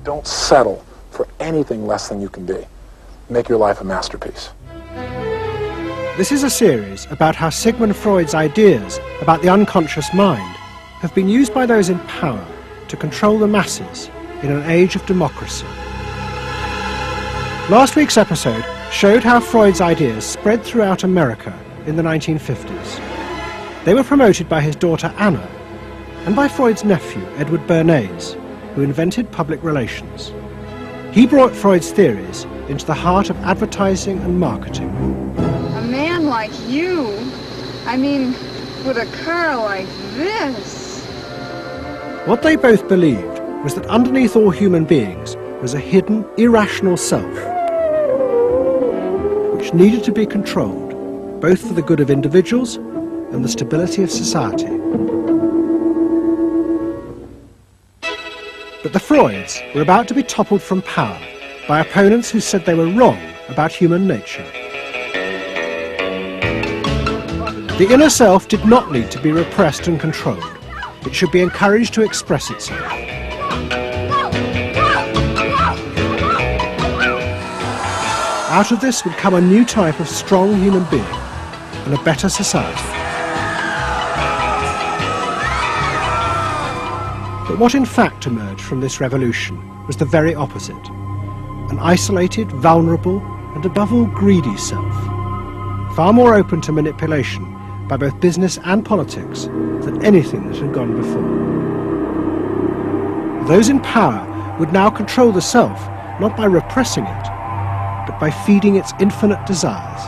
Don't settle for anything less than you can be. Make your life a masterpiece. This is a series about how Sigmund Freud's ideas about the unconscious mind have been used by those in power to control the masses in an age of democracy. Last week's episode showed how Freud's ideas spread throughout America in the 1950s. They were promoted by his daughter Anna and by Freud's nephew Edward Bernays, who invented public relations. He brought Freud's theories into the heart of advertising and marketing. A man like you, with a car like this. What they both believed was that underneath all human beings was a hidden, irrational self, which needed to be controlled, both for the good of individuals and the stability of society. But the Freuds were about to be toppled from power by opponents who said they were wrong about human nature. The inner self did not need to be repressed and controlled. It should be encouraged to express itself. Out of this would come a new type of strong human being and a better society. But what in fact emerged from this revolution was the very opposite. An isolated, vulnerable, and above all greedy self, far more open to manipulation by both business and politics than anything that had gone before. Those in power would now control the self, not by repressing it, but by feeding its infinite desires.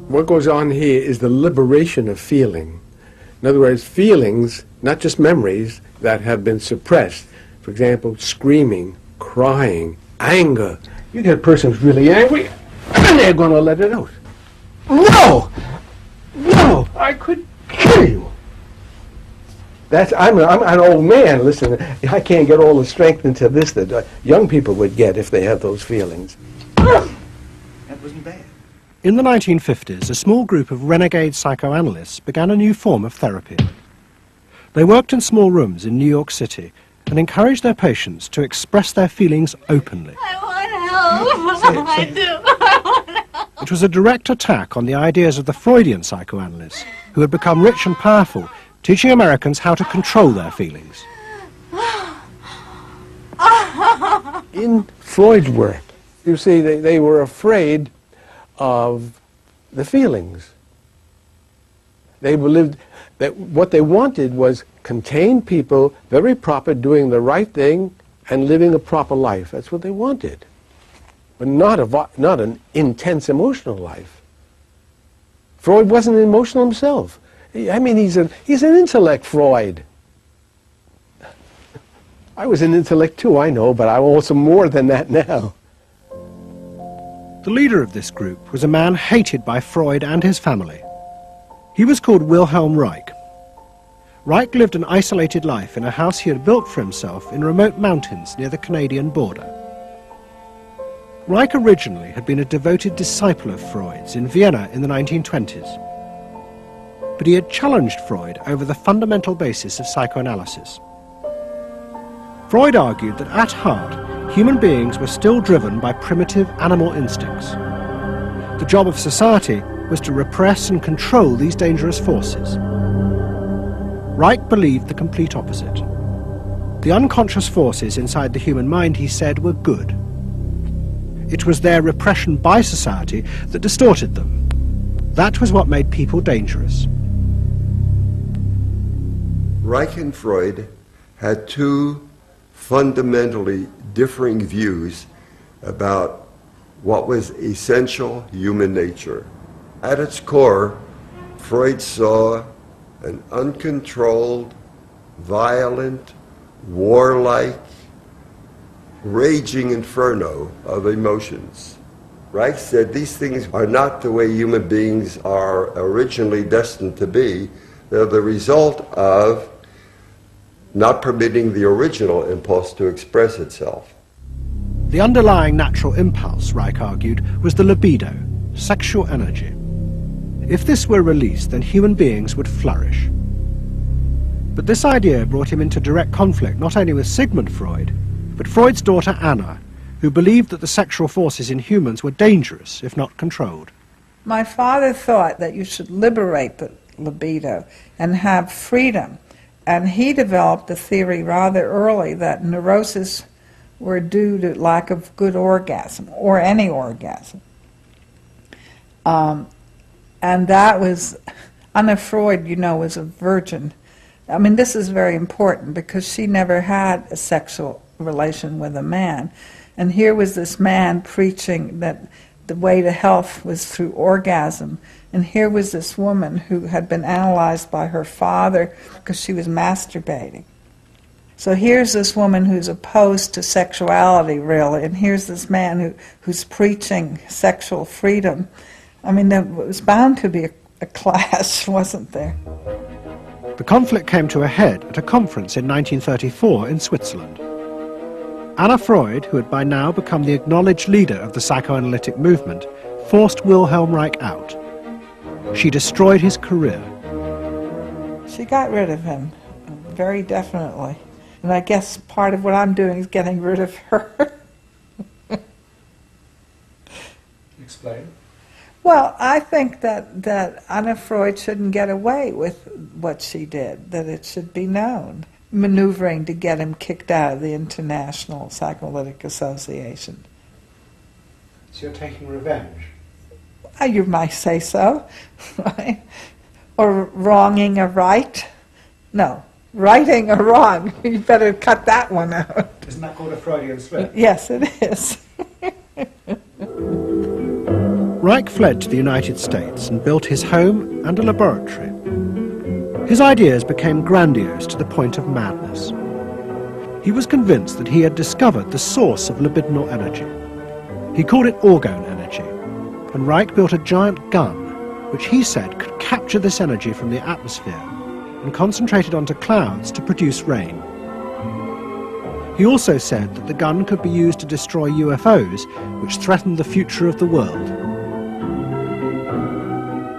What goes on here is the liberation of feeling. In other words, feelings, not just memories, that have been suppressed. For example, screaming, crying, anger. You get a person who's really angry, and they're going to let it out. No! No! I could kill you! I'm an old man, listen, I can't get all the strength into this that young people would get if they have those feelings. That wasn't bad. In the 1950s, a small group of renegade psychoanalysts began a new form of therapy. They worked in small rooms in New York City and encouraged their patients to express their feelings openly. I want help. I do. I want help. It was a direct attack on the ideas of the Freudian psychoanalysts, who had become rich and powerful, teaching Americans how to control their feelings. In Freud's work, you see, they were afraid of the feelings. They believed that what they wanted was contained people, very proper, doing the right thing and living a proper life. That's what they wanted. But not an intense emotional life. Freud wasn't emotional himself. He's an intellect, Freud. I was an intellect too, I know, but I'm also more than that now. The leader of this group was a man hated by Freud and his family. He was called Wilhelm Reich. Reich lived an isolated life in a house he had built for himself in remote mountains near the Canadian border. Reich originally had been a devoted disciple of Freud's in Vienna in the 1920s. But he had challenged Freud over the fundamental basis of psychoanalysis. Freud argued that at heart, human beings were still driven by primitive animal instincts. The job of society was to repress and control these dangerous forces. Reich believed the complete opposite. The unconscious forces inside the human mind, he said, were good. It was their repression by society that distorted them. That was what made people dangerous. Reich and Freud had two fundamentally differing views about what was essential human nature. At its core, Freud saw an uncontrolled, violent, warlike, raging inferno of emotions. Reich said these things are not the way human beings are originally destined to be. They're the result of not permitting the original impulse to express itself. The underlying natural impulse, Reich argued, was the libido, sexual energy. If this were released, then human beings would flourish. But this idea brought him into direct conflict not only with Sigmund Freud, but Freud's daughter Anna, who believed that the sexual forces in humans were dangerous if not controlled. My father thought that you should liberate the libido and have freedom, and he developed a theory rather early that neuroses were due to lack of good orgasm, or any orgasm. And that was, Anna Freud, you know, was a virgin. I mean, this is very important because she never had a sexual relation with a man. And here was this man preaching that the way to health was through orgasm. And here was this woman who had been analyzed by her father because she was masturbating. So here's this woman who's opposed to sexuality, really, and here's this man who's preaching sexual freedom. I mean, there was bound to be a clash, wasn't there? The conflict came to a head at a conference in 1934 in Switzerland. Anna Freud, who had by now become the acknowledged leader of the psychoanalytic movement, forced Wilhelm Reich out. She destroyed his career. She got rid of him, very definitely. And I guess part of what I'm doing is getting rid of her. Explain. Well, I think that Anna Freud shouldn't get away with what she did, that it should be known. Maneuvering to get him kicked out of the International Psychoanalytic Association. So you're taking revenge? You might say so, right? Or wronging a right? No. Righting a wrong. You better cut that one out. Isn't that called a Freudian slip? Yes, it is. Reich fled to the United States and built his home and a laboratory. His ideas became grandiose to the point of madness. He was convinced that he had discovered the source of libidinal energy. He called it orgone energy, and Reich built a giant gun, which he said could capture this energy from the atmosphere and concentrate it onto clouds to produce rain. He also said that the gun could be used to destroy UFOs, which threatened the future of the world.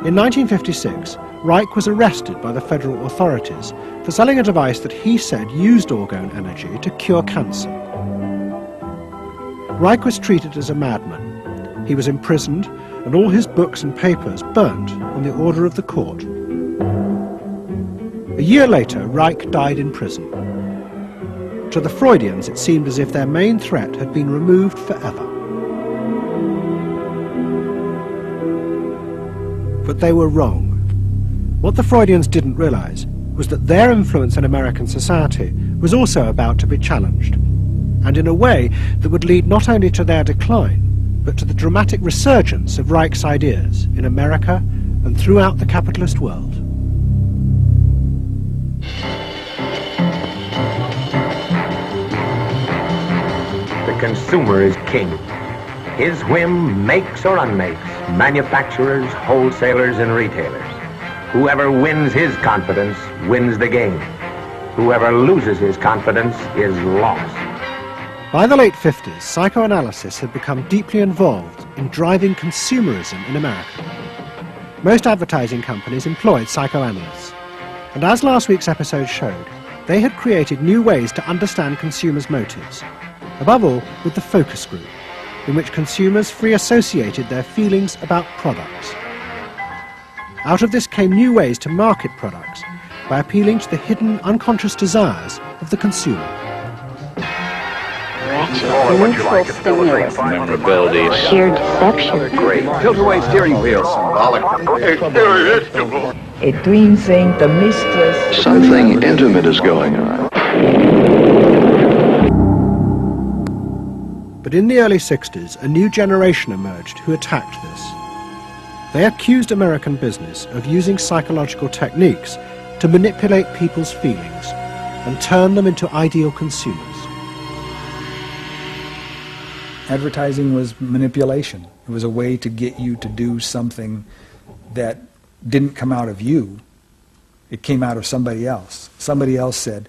In 1956, Reich was arrested by the federal authorities for selling a device that he said used orgone energy to cure cancer. Reich was treated as a madman. He was imprisoned, and all his books and papers burnt on the order of the court. A year later, Reich died in prison. To the Freudians, it seemed as if their main threat had been removed forever. But they were wrong. What the Freudians didn't realize was that their influence in American society was also about to be challenged, and in a way that would lead not only to their decline, but to the dramatic resurgence of Reich's ideas in America and throughout the capitalist world. The consumer is king. His whim makes or unmakes manufacturers, wholesalers, and retailers. Whoever wins his confidence wins the game. Whoever loses his confidence is lost. By the late 50s, psychoanalysis had become deeply involved in driving consumerism in America. Most advertising companies employed psychoanalysts, and as last week's episode showed, they had created new ways to understand consumers' motives, above all with the focus group, in which consumers free associated their feelings about products. Out of this came new ways to market products by appealing to the hidden unconscious desires of the consumer. Neutral stimulus, memorability, sheer deception, great tilt-away steering wheel, a dream thing, the mistress. something intimate is going on. But in the early 60s, a new generation emerged who attacked this. They accused American business of using psychological techniques to manipulate people's feelings and turn them into ideal consumers. Advertising was manipulation. It was a way to get you to do something that didn't come out of you. It came out of somebody else. Somebody else said,